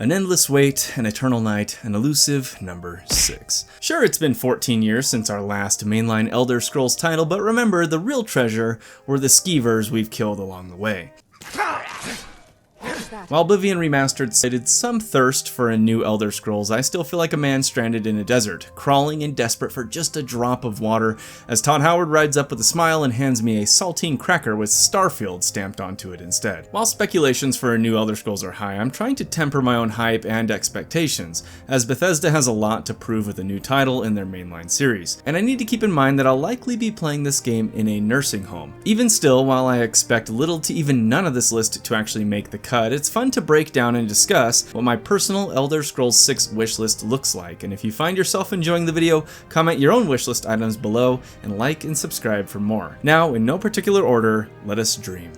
An endless wait, an eternal night, an elusive number 6. Sure, it's been 14 years since our last mainline Elder Scrolls title, but remember, the real treasure were the skeevers we've killed along the way. While Oblivion Remastered cited some thirst for a new Elder Scrolls, I still feel like a man stranded in a desert, crawling and desperate for just a drop of water, as Todd Howard rides up with a smile and hands me a saltine cracker with Starfield stamped onto it instead. While speculations for a new Elder Scrolls are high, I'm trying to temper my own hype and expectations, as Bethesda has a lot to prove with a new title in their mainline series, and I need to keep in mind that I'll likely be playing this game in a nursing home. Even still, while I expect little to even none of this list to actually make the cut, it's fun to break down and discuss what my personal Elder Scrolls 6 wishlist looks like, and if you find yourself enjoying the video, comment your own wishlist items below and like and subscribe for more. Now, in no particular order, let us dream.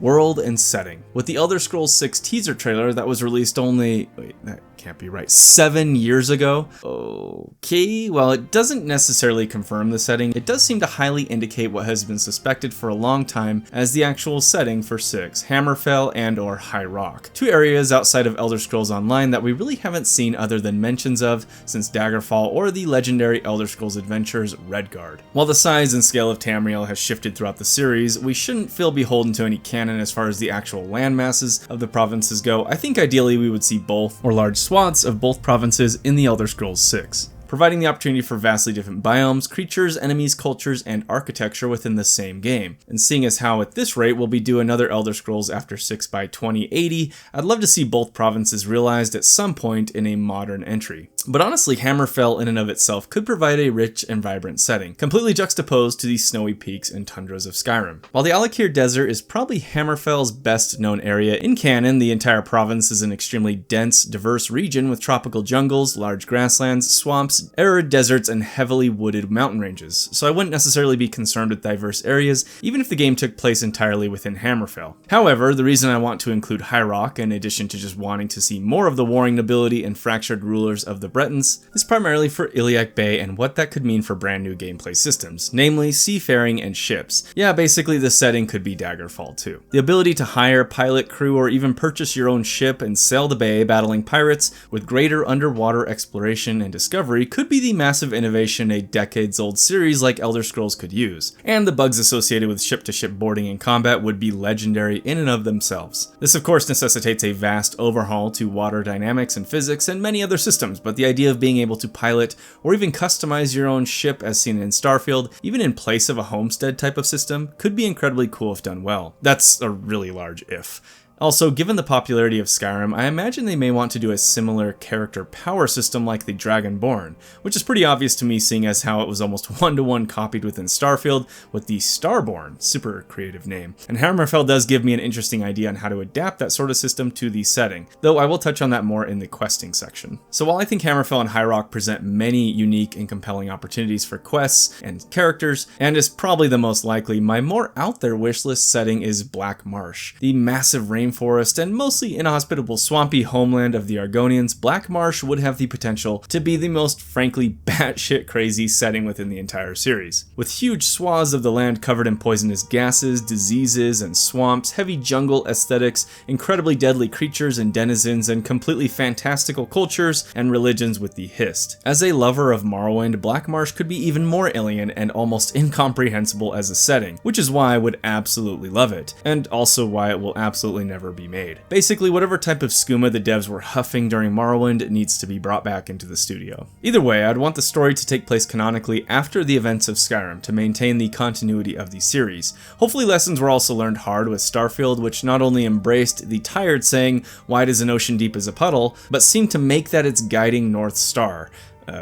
World and setting. With the Elder Scrolls 6 teaser trailer that was released only, wait, that can't be right, 7 years ago? Okay, while it doesn't necessarily confirm the setting, it does seem to highly indicate what has been suspected for a long time as the actual setting for 6, Hammerfell and or High Rock. Two areas outside of Elder Scrolls Online that we really haven't seen other than mentions of since Daggerfall or the legendary Elder Scrolls Adventures Redguard. While the size and scale of Tamriel has shifted throughout the series, we shouldn't feel beholden to any canon as far as the actual land masses of the provinces go. I think ideally we would see both, or large swaths of both provinces in the Elder Scrolls 6. Providing the opportunity for vastly different biomes, creatures, enemies, cultures, and architecture within the same game. And seeing as how at this rate we'll be due another Elder Scrolls after 6 by 2080, I'd love to see both provinces realized at some point in a modern entry. But honestly, Hammerfell in and of itself could provide a rich and vibrant setting, completely juxtaposed to the snowy peaks and tundras of Skyrim. While the Alakir Desert is probably Hammerfell's best known area, in canon the entire province is an extremely dense, diverse region with tropical jungles, large grasslands, swamps, arid deserts, and heavily wooded mountain ranges, so I wouldn't necessarily be concerned with diverse areas, even if the game took place entirely within Hammerfell. However, the reason I want to include High Rock, in addition to just wanting to see more of the warring nobility and fractured rulers of the Bretons, is primarily for Iliac Bay and what that could mean for brand new gameplay systems, namely seafaring and ships. Yeah, basically the setting could be Daggerfall too. The ability to hire, pilot, crew, or even purchase your own ship and sail the bay battling pirates with greater underwater exploration and discovery could be the massive innovation a decades-old series like Elder Scrolls could use, and the bugs associated with ship-to-ship boarding and combat would be legendary in and of themselves. This of course necessitates a vast overhaul to water dynamics and physics and many other systems, but the idea of being able to pilot or even customize your own ship as seen in Starfield, even in place of a homestead type of system, could be incredibly cool if done well. That's a really large if. Also, given the popularity of Skyrim, I imagine they may want to do a similar character power system like the Dragonborn, which is pretty obvious to me seeing as how it was almost one-to-one copied within Starfield with the Starborn, super creative name. And Hammerfell does give me an interesting idea on how to adapt that sort of system to the setting, though I will touch on that more in the questing section. So while I think Hammerfell and High Rock present many unique and compelling opportunities for quests and characters, and is probably the most likely, my more out there wishlist setting is Black Marsh. The massive rainforest and mostly inhospitable swampy homeland of the Argonians, Black Marsh would have the potential to be the most frankly batshit crazy setting within the entire series. With huge swaths of the land covered in poisonous gases, diseases, and swamps, heavy jungle aesthetics, incredibly deadly creatures and denizens, and completely fantastical cultures and religions with the Hist. As a lover of Morrowind, Black Marsh could be even more alien and almost incomprehensible as a setting, which is why I would absolutely love it, and also why it will absolutely never be made. Basically, whatever type of skooma the devs were huffing during Morrowind needs to be brought back into the studio. Either way, I'd want the story to take place canonically after the events of Skyrim to maintain the continuity of the series. Hopefully lessons were also learned hard with Starfield, which not only embraced the tired saying, "Wide as an ocean, deep as a puddle," but seemed to make that its guiding North Star.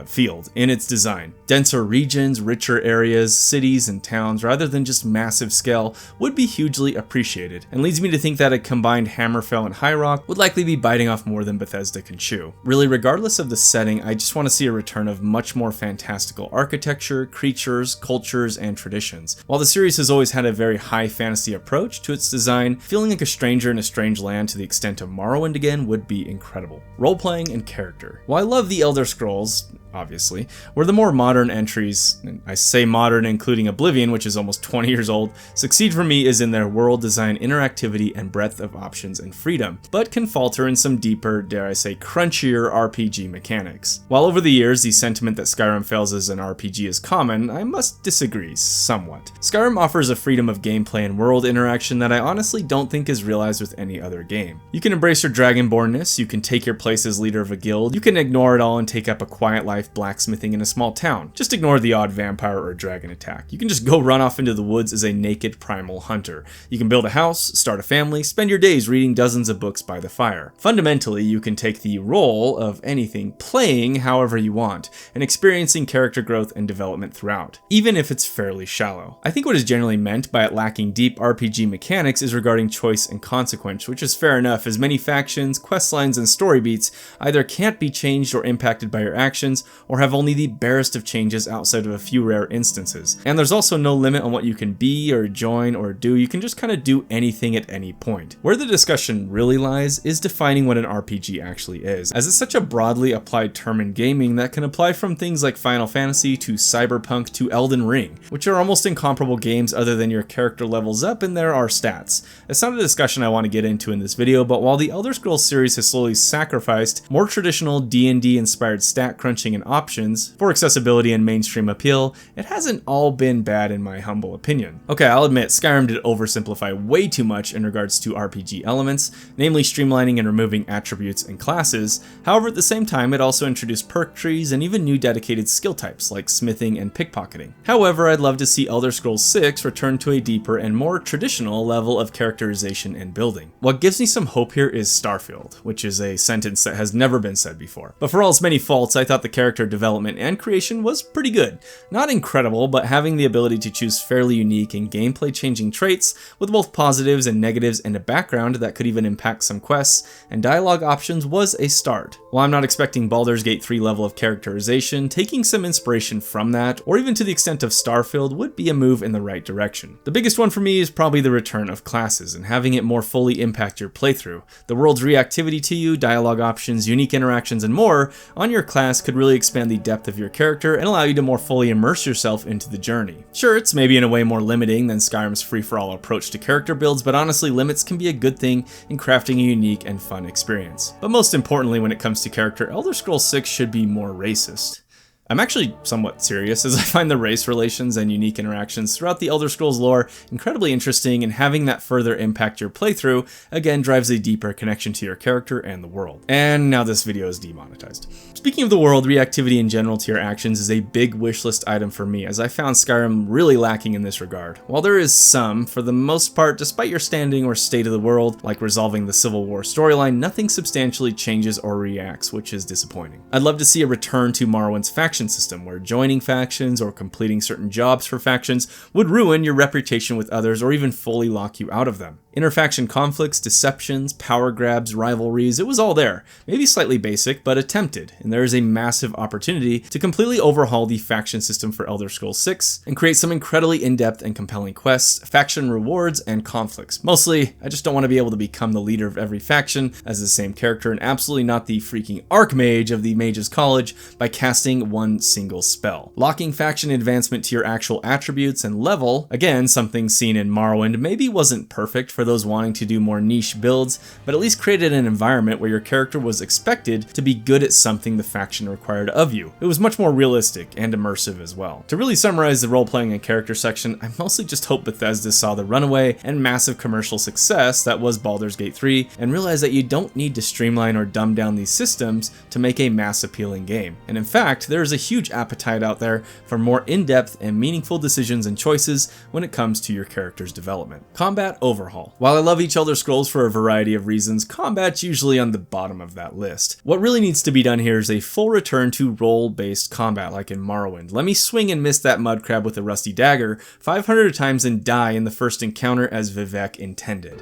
Field in its design. Denser regions, richer areas, cities, and towns, rather than just massive scale, would be hugely appreciated, and leads me to think that a combined Hammerfell and High Rock would likely be biting off more than Bethesda can chew. Really, regardless of the setting, I just want to see a return of much more fantastical architecture, creatures, cultures, and traditions. While the series has always had a very high fantasy approach to its design, feeling like a stranger in a strange land to the extent of Morrowind again would be incredible. Role-playing and character. While I love the Elder Scrolls, obviously, where the more modern entries, and I say modern including Oblivion, which is almost 20 years old, succeed for me is in their world design, interactivity, and breadth of options and freedom, but can falter in some deeper, dare I say, crunchier RPG mechanics. While over the years the sentiment that Skyrim fails as an RPG is common, I must disagree somewhat. Skyrim offers a freedom of gameplay and world interaction that I honestly don't think is realized with any other game. You can embrace your dragonbornness, you can take your place as leader of a guild, you can ignore it all and take up a quiet life blacksmithing in a small town. Just ignore the odd vampire or dragon attack. You can just go run off into the woods as a naked primal hunter. You can build a house, start a family, spend your days reading dozens of books by the fire. Fundamentally, you can take the role of anything, playing however you want, and experiencing character growth and development throughout, even if it's fairly shallow. I think what is generally meant by it lacking deep RPG mechanics is regarding choice and consequence, which is fair enough, as many factions, questlines, and story beats either can't be changed or impacted by your actions, or have only the barest of changes outside of a few rare instances. And there's also no limit on what you can be or join or do, you can just kind of do anything at any point. Where the discussion really lies is defining what an RPG actually is, as it's such a broadly applied term in gaming that can apply from things like Final Fantasy to Cyberpunk to Elden Ring, which are almost incomparable games other than your character levels up and there are stats. It's not a discussion I want to get into in this video, but while the Elder Scrolls series has slowly sacrificed more traditional D&D inspired stat crunching and options for accessibility and mainstream appeal, it hasn't all been bad in my humble opinion. Okay, I'll admit Skyrim did oversimplify way too much in regards to RPG elements, namely streamlining and removing attributes and classes. However, at the same time, it also introduced perk trees and even new dedicated skill types like smithing and pickpocketing. However, I'd love to see Elder Scrolls 6 return to a deeper and more traditional level of characterization and building. What gives me some hope here is Starfield, which is a sentence that has never been said before. But for all its many faults, I thought the character development and creation was pretty good. Not incredible, but having the ability to choose fairly unique and gameplay changing traits with both positives and negatives and a background that could even impact some quests and dialogue options was a start. While I'm not expecting Baldur's Gate 3 level of characterization, taking some inspiration from that, or even to the extent of Starfield, would be a move in the right direction. The biggest one for me is probably the return of classes and having it more fully impact your playthrough. The world's reactivity to you, dialogue options, unique interactions, and more on your class could really expand the depth of your character and allow you to more fully immerse yourself into the journey. Sure, it's maybe in a way more limiting than Skyrim's free-for-all approach to character builds, but honestly, limits can be a good thing in crafting a unique and fun experience. But most importantly, when it comes to character, Elder Scrolls 6 should be more racist. I'm actually somewhat serious, as I find the race relations and unique interactions throughout the Elder Scrolls lore incredibly interesting, and having that further impact your playthrough again drives a deeper connection to your character and the world. And now this video is demonetized. Speaking of the world, reactivity in general to your actions is a big wishlist item for me, as I found Skyrim really lacking in this regard. While there is some, for the most part, despite your standing or state of the world, like resolving the Civil War storyline, nothing substantially changes or reacts, which is disappointing. I'd love to see a return to Morrowind's faction system, where joining factions or completing certain jobs for factions would ruin your reputation with others or even fully lock you out of them. Interfaction conflicts, deceptions, power grabs, rivalries, it was all there. Maybe slightly basic, but attempted, and there is a massive opportunity to completely overhaul the faction system for Elder Scrolls 6 and create some incredibly in-depth and compelling quests, faction rewards, and conflicts. Mostly, I just don't want to be able to become the leader of every faction as the same character and absolutely not the freaking Archmage of the Mage's College by casting one single spell. Locking faction advancement to your actual attributes and level, again, something seen in Morrowind, maybe wasn't perfect for those wanting to do more niche builds, but at least created an environment where your character was expected to be good at something the faction required of you. It was much more realistic and immersive as well. To really summarize the role-playing and character section, I mostly just hope Bethesda saw the runaway and massive commercial success that was Baldur's Gate 3 and realized that you don't need to streamline or dumb down these systems to make a mass appealing game. And in fact, there is a huge appetite out there for more in-depth and meaningful decisions and choices when it comes to your character's development. Combat Overhaul. While I love each Elder Scrolls for a variety of reasons, combat's usually on the bottom of that list. What really needs to be done here is a full return to role-based combat like in Morrowind. Let me swing and miss that mud crab with a rusty dagger 500 times and die in the first encounter as Vivek intended.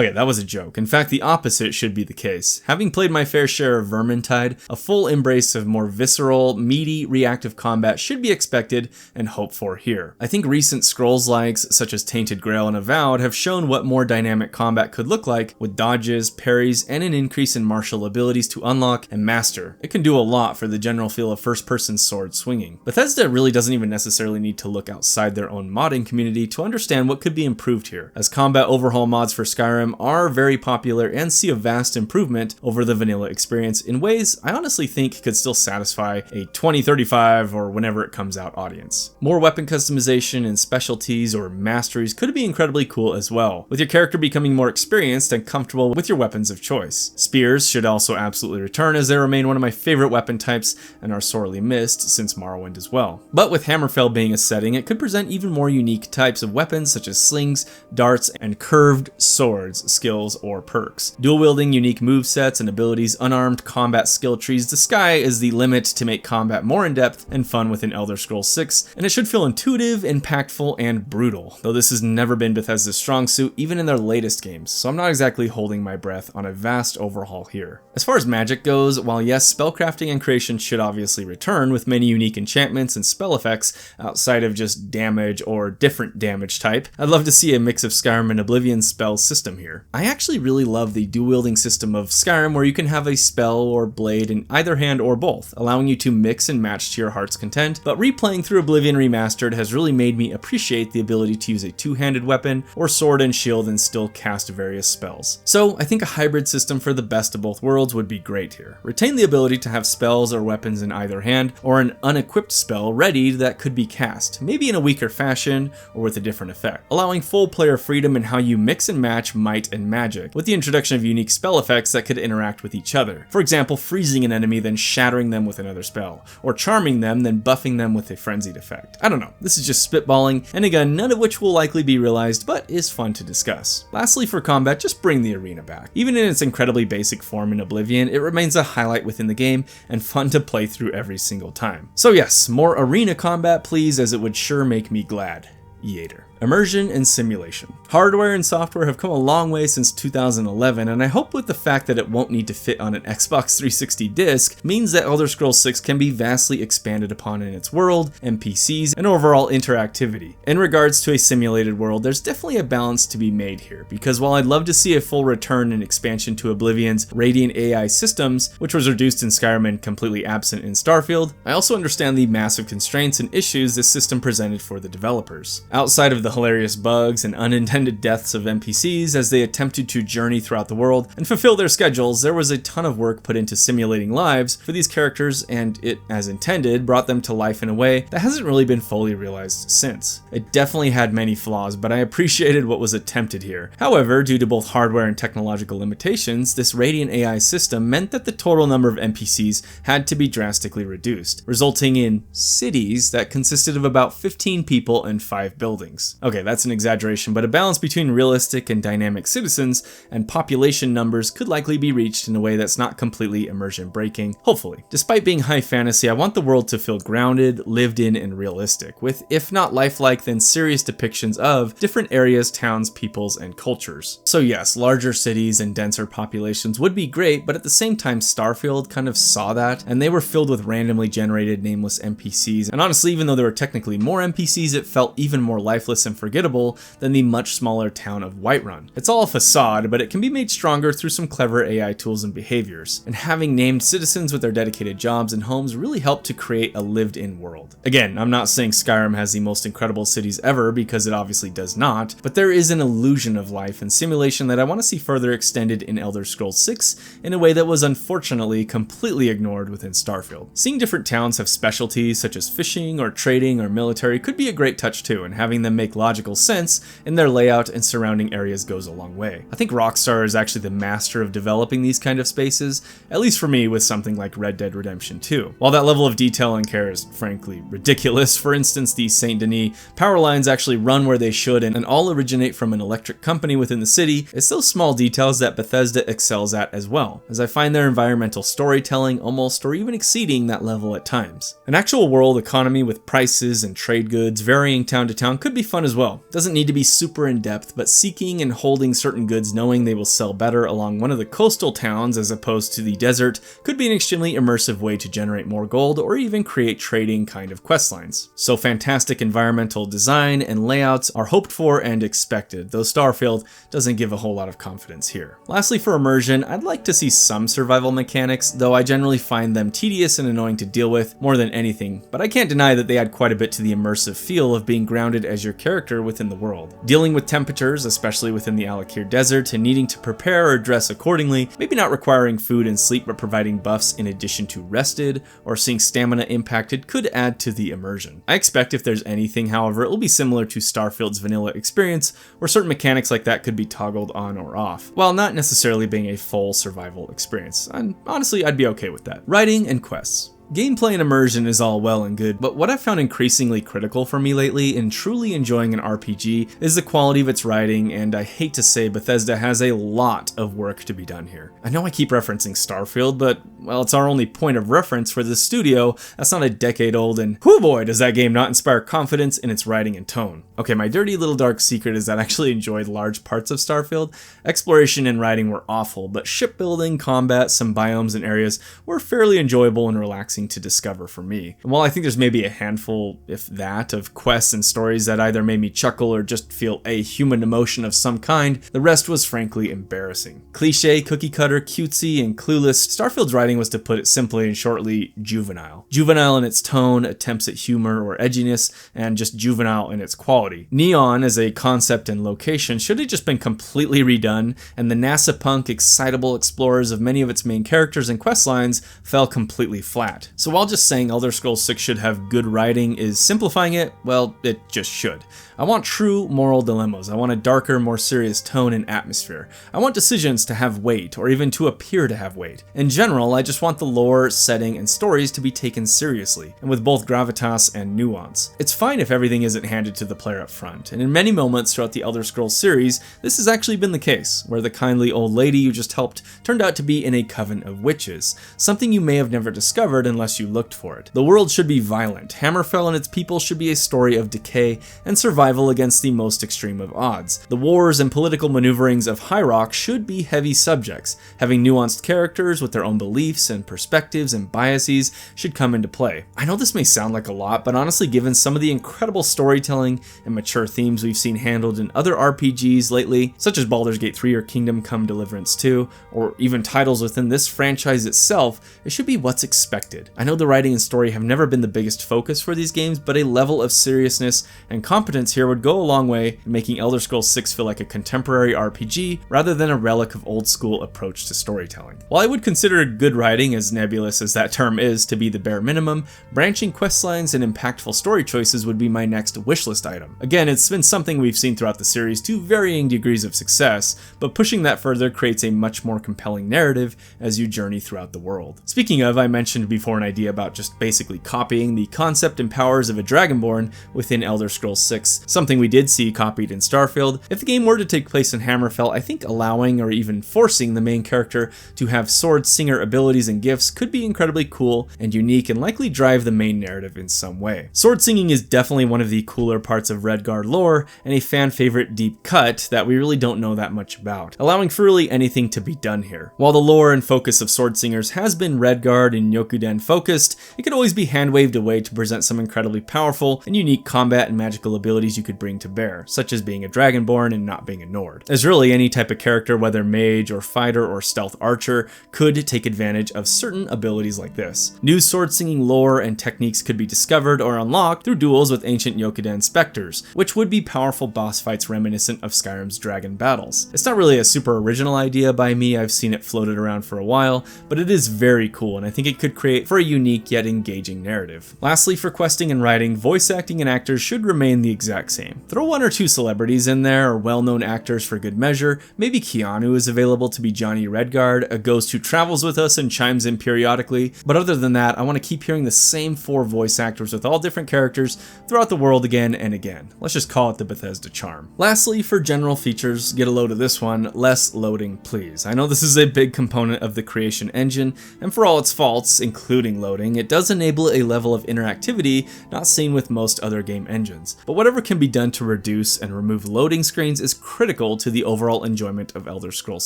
Okay, that was a joke. In fact, the opposite should be the case. Having played my fair share of Vermintide, a full embrace of more visceral, meaty, reactive combat should be expected and hoped for here. I think recent Scrolls-likes, such as Tainted Grail and Avowed, have shown what more dynamic combat could look like, with dodges, parries, and an increase in martial abilities to unlock and master. It can do a lot for the general feel of first-person sword swinging. Bethesda really doesn't even necessarily need to look outside their own modding community to understand what could be improved here, as combat overhaul mods for Skyrim are very popular and see a vast improvement over the vanilla experience in ways I honestly think could still satisfy a 2035 or whenever it comes out audience. More weapon customization and specialties or masteries could be incredibly cool as well, with your character becoming more experienced and comfortable with your weapons of choice. Spears should also absolutely return, as they remain one of my favorite weapon types and are sorely missed since Morrowind as well. But with Hammerfell being a setting, it could present even more unique types of weapons such as slings, darts, and curved swords, skills, or perks. Dual-wielding unique movesets and abilities, unarmed combat skill trees, the sky is the limit to make combat more in-depth and fun within Elder Scrolls 6, and it should feel intuitive, impactful, and brutal, though this has never been Bethesda's strong suit even in their latest games, so I'm not exactly holding my breath on a vast overhaul here. As far as magic goes, while yes, spellcrafting and creation should obviously return with many unique enchantments and spell effects outside of just damage or different damage type, I'd love to see a mix of Skyrim and Oblivion's spell system here. I actually really love the dual-wielding system of Skyrim, where you can have a spell or blade in either hand or both, allowing you to mix and match to your heart's content, but replaying through Oblivion Remastered has really made me appreciate the ability to use a two-handed weapon or sword and shield and still cast various spells. So I think a hybrid system for the best of both worlds would be great here. Retain the ability to have spells or weapons in either hand, or an unequipped spell ready that could be cast, maybe in a weaker fashion or with a different effect, allowing full player freedom in how you mix and match might and magic, with the introduction of unique spell effects that could interact with each other. For example, freezing an enemy then shattering them with another spell, or charming them then buffing them with a frenzied effect. I don't know, this is just spitballing, and again, none of which will likely be realized, but is fun to discuss. Lastly, for combat, just bring the arena back. Even in its incredibly basic form in Oblivion, it remains a highlight within the game and fun to play through every single time. So yes, more arena combat please, as it would sure make me glad. Yater. Immersion and simulation. Hardware and software have come a long way since 2011, and I hope with the fact that it won't need to fit on an Xbox 360 disc means that Elder Scrolls 6 can be vastly expanded upon in its world, NPCs, and overall interactivity. In regards to a simulated world, there's definitely a balance to be made here, because while I'd love to see a full return and expansion to Oblivion's Radiant AI systems, which was reduced in Skyrim and completely absent in Starfield, I also understand the massive constraints and issues this system presented for the developers. Outside of the hilarious bugs and unintended deaths of NPCs as they attempted to journey throughout the world and fulfill their schedules, there was a ton of work put into simulating lives for these characters, and it, as intended, brought them to life in a way that hasn't really been fully realized since. It definitely had many flaws, but I appreciated what was attempted here. However, due to both hardware and technological limitations, this Radiant AI system meant that the total number of NPCs had to be drastically reduced, resulting in cities that consisted of about 15 people and 5 buildings. Okay, that's an exaggeration, but a balance between realistic and dynamic citizens and population numbers could likely be reached in a way that's not completely immersion breaking, hopefully. Despite being high fantasy, I want the world to feel grounded, lived in, and realistic, with, if not lifelike, then serious depictions of different areas, towns, peoples, and cultures. So yes, larger cities and denser populations would be great, but at the same time, Starfield kind of saw that, and they were filled with randomly generated nameless NPCs, and honestly, even though there were technically more NPCs, it felt even more lifeless and forgettable than the much smaller town of Whiterun. It's all a facade, but it can be made stronger through some clever AI tools and behaviors, and having named citizens with their dedicated jobs and homes really helped to create a lived-in world. Again, I'm not saying Skyrim has the most incredible cities ever, because it obviously does not, but there is an illusion of life and simulation that I want to see further extended in Elder Scrolls 6 in a way that was unfortunately completely ignored within Starfield. Seeing different towns have specialties such as fishing or trading or military could be a great touch too, and having them make logical sense in their layout and surrounding areas goes a long way. I think Rockstar is actually the master of developing these kind of spaces, at least for me with something like Red Dead Redemption 2. While that level of detail and care is frankly ridiculous, for instance the Saint Denis power lines actually run where they should and all originate from an electric company within the city, it's those small details that Bethesda excels at as well, as I find their environmental storytelling almost or even exceeding that level at times. An actual world economy with prices and trade goods varying town to town could be fun fun as well. Doesn't need to be super in-depth, but seeking and holding certain goods knowing they will sell better along one of the coastal towns as opposed to the desert could be an extremely immersive way to generate more gold or even create trading kind of quest lines. So fantastic environmental design and layouts are hoped for and expected, though Starfield doesn't give a whole lot of confidence here. Lastly, for immersion, I'd like to see some survival mechanics, though I generally find them tedious and annoying to deal with more than anything, but I can't deny that they add quite a bit to the immersive feel of being grounded as your character within the world. Dealing with temperatures, especially within the Alakir Desert, and needing to prepare or dress accordingly, maybe not requiring food and sleep but providing buffs in addition to rested, or seeing stamina impacted could add to the immersion. I expect if there's anything, however, it will be similar to Starfield's vanilla experience, where certain mechanics like that could be toggled on or off, while not necessarily being a full survival experience. And honestly, I'd be okay with that. Writing and quests. Gameplay and immersion is all well and good, but what I've found increasingly critical for me lately in truly enjoying an RPG is the quality of its writing, and I hate to say Bethesda has a lot of work to be done here. I know I keep referencing Starfield, but well, it's our only point of reference for this studio that's not a decade old, and whoo boy does that game not inspire confidence in its writing and tone. Okay, my dirty little dark secret is that I actually enjoyed large parts of Starfield. Exploration and writing were awful, but shipbuilding, combat, some biomes and areas were fairly enjoyable and relaxing to discover for me. And while I think there's maybe a handful, if that, of quests and stories that either made me chuckle or just feel a human emotion of some kind, the rest was frankly embarrassing. Cliche, cookie cutter, cutesy, and clueless, Starfield's writing was, to put it simply and shortly, juvenile. Juvenile in its tone, attempts at humor or edginess, and just juvenile in its quality. Neon as a concept and location should have just been completely redone, and the NASA punk, excitable explorers of many of its main characters and quest lines fell completely flat. So while just saying Elder Scrolls 6 should have good writing is simplifying it, well, it just should. I want true moral dilemmas. I want a darker, more serious tone and atmosphere. I want decisions to have weight, or even to appear to have weight. In general, I just want the lore, setting, and stories to be taken seriously, and with both gravitas and nuance. It's fine if everything isn't handed to the player up front, and in many moments throughout the Elder Scrolls series, this has actually been the case, where the kindly old lady you just helped turned out to be in a coven of witches, something you may have never discovered unless you looked for it. The world should be violent. Hammerfell and its people should be a story of decay and survival against the most extreme of odds. The wars and political maneuverings of High Rock should be heavy subjects. Having nuanced characters with their own beliefs and perspectives and biases should come into play. I know this may sound like a lot, but honestly, given some of the incredible storytelling and mature themes we've seen handled in other RPGs lately, such as Baldur's Gate 3 or Kingdom Come Deliverance 2, or even titles within this franchise itself, it should be what's expected. I know the writing and story have never been the biggest focus for these games, but a level of seriousness and competence here would go a long way in making Elder Scrolls 6 feel like a contemporary RPG rather than a relic of old school approach to storytelling. While I would consider good writing, as nebulous as that term is, to be the bare minimum, branching questlines and impactful story choices would be my next wishlist item. Again, it's been something we've seen throughout the series to varying degrees of success, but pushing that further creates a much more compelling narrative as you journey throughout the world. Speaking of, I mentioned before an idea about just basically copying the concept and powers of a Dragonborn within Elder Scrolls 6, something we did see copied in Starfield. If the game were to take place in Hammerfell, I think allowing or even forcing the main character to have sword singer abilities and gifts could be incredibly cool and unique and likely drive the main narrative in some way. Sword singing is definitely one of the cooler parts of Redguard lore and a fan favorite deep cut that we really don't know that much about, allowing for really anything to be done here. While the lore and focus of sword singers has been Redguard and Yokuden focused, it could always be hand-waved away to present some incredibly powerful and unique combat and magical abilities you could bring to bear, such as being a Dragonborn and not being a Nord. As really any type of character, whether mage or fighter or stealth archer, could take advantage of certain abilities like this. New sword singing lore and techniques could be discovered or unlocked through duels with ancient Yokuden specters, which would be powerful boss fights reminiscent of Skyrim's dragon battles. It's not really a super original idea by me, I've seen it floated around for a while, but it is very cool and I think it could create for a unique yet engaging narrative. Lastly, for questing and writing, voice acting and actors should remain the exact same. Throw one or two celebrities in there or well-known actors for good measure. Maybe Keanu is available to be Johnny Redguard, a ghost who travels with us and chimes in periodically, but other than that, I want to keep hearing the same 4 voice actors with all different characters throughout the world again and again. Let's just call it the Bethesda charm. Lastly, for general features, get a load of this one, less loading please. I know this is a big component of the creation engine, and for all its faults, including including loading, it does enable a level of interactivity not seen with most other game engines. But whatever can be done to reduce and remove loading screens is critical to the overall enjoyment of Elder Scrolls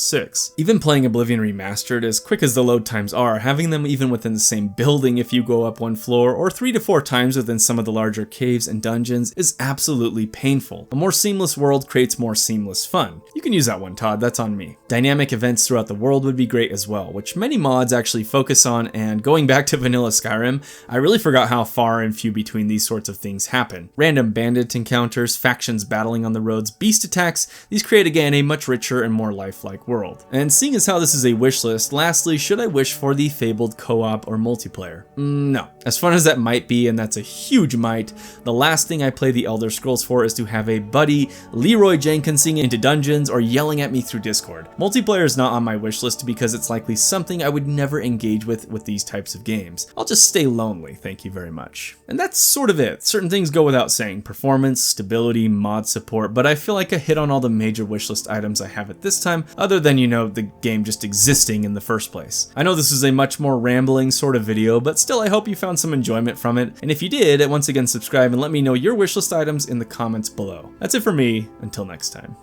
6. Even playing Oblivion Remastered, as quick as the load times are, having them even within the same building if you go up one floor, or 3 to 4 times within some of the larger caves and dungeons, is absolutely painful. A more seamless world creates more seamless fun. You can use that one, Todd, that's on me. Dynamic events throughout the world would be great as well, which many mods actually focus on, and going back to vanilla Skyrim, I really forgot how far and few between these sorts of things happen. Random bandit encounters, factions battling on the roads, beast attacks, these create again a much richer and more lifelike world. And seeing as how this is a wish list, lastly, should I wish for the fabled co-op or multiplayer? No. As fun as that might be, and that's a huge might, the last thing I play the Elder Scrolls for is to have a buddy Leroy Jenkinsing into dungeons or yelling at me through Discord. Multiplayer is not on my wish list because it's likely something I would never engage with these types of games. I'll just stay lonely, thank you very much. And that's sort of it. Certain things go without saying. Performance, stability, mod support, but I feel like I hit on all the major wishlist items I have at this time, other than, you know, the game just existing in the first place. I know this is a much more rambling sort of video, but still I hope you found some enjoyment from it, and if you did, once again subscribe and let me know your wishlist items in the comments below. That's it for me, until next time.